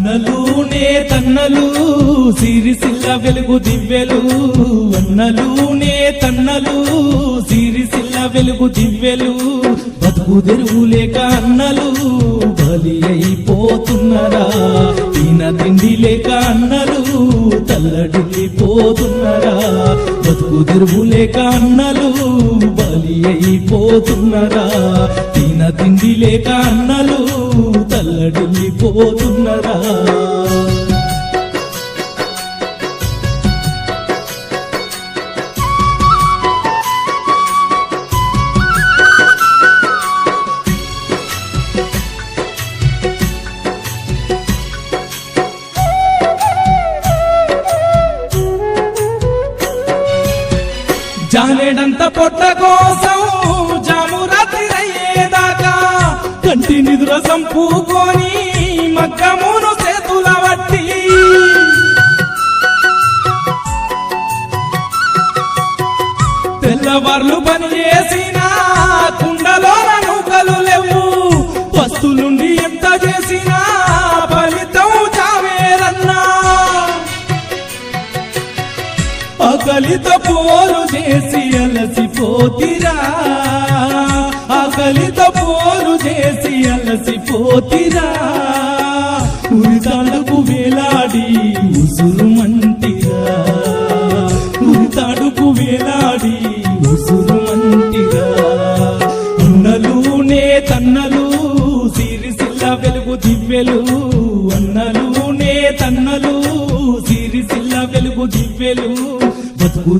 అన్నలూనే తన్నలు సిరిసిల్ల వెలుగు దివ్వెలు అన్నలూనే తన్నలు సిరిసిల్ల వెలుగు దివ్వెలు బతుకు తెరువు లేక అన్నలు బలి అయిపోతున్నరా ఈయన తిండి లేక అన్నలు తల్లడిల్లిపోతున్నరా బతుకు తెరువు లేక అన్నలు బలి అయిపోతున్నరా ఈయన తిండి లేక అన్నలు తల్లడిల్లిపోతున్నరా జానేడంత పొట్ట కోసం జాము రాత్రి అయ్యేదాకా కంటి నిదుర సంపుకొని మగ్గమును చేతుల వట్టి తెల్లవార్లు పని చేసిన కుండలోన నూకలు లేవు వస్తులుండి ఎంత చేసినా ఫలితం చావేరన్నా ఆకలితో పోరు చేసి అలసిపోతిరా ఆకలితో పోరు చేసి అలసిపోతిరా ఉరితాడుకు వేలాడి ఉసురు మంటిరా ఉరితాడుకు వేలాడి ఉసురు మంటిరా అన్నలూనే తన్నలు సిరిసిల్ల వెలుగు దివ్వెలు అన్నలూనే తన్నలు సిరిసిల్ల వెలుగు దివ్వెలు బతుకు